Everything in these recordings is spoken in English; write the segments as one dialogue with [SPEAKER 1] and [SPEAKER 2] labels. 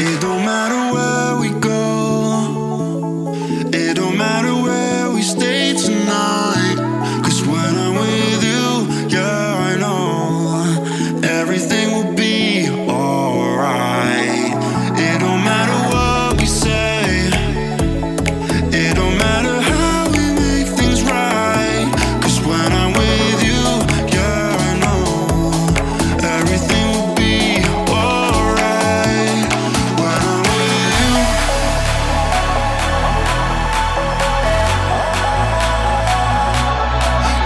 [SPEAKER 1] It don't matter where we go, it don't matter where we stay tonight. 'Cause when I'm with you, yeah, I know everything will be alright. It don't matter what we say, it don't matter how we make things right. 'Cause when I'm with you, yeah, I know everything will be alright. When I'm with you,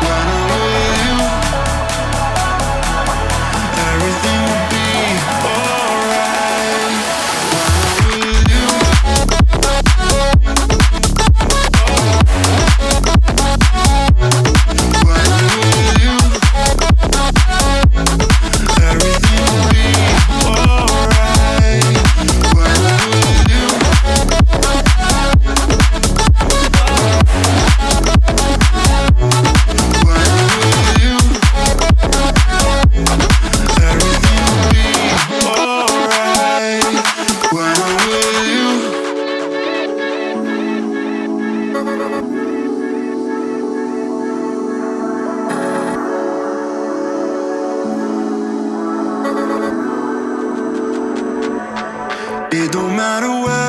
[SPEAKER 1] when I'm with you, everything will be alright. When I'm with you, when I'm with you, everything will be alright. When I'm with you, when I'm with you, everything will be alright. When I'm with you. It don't matter where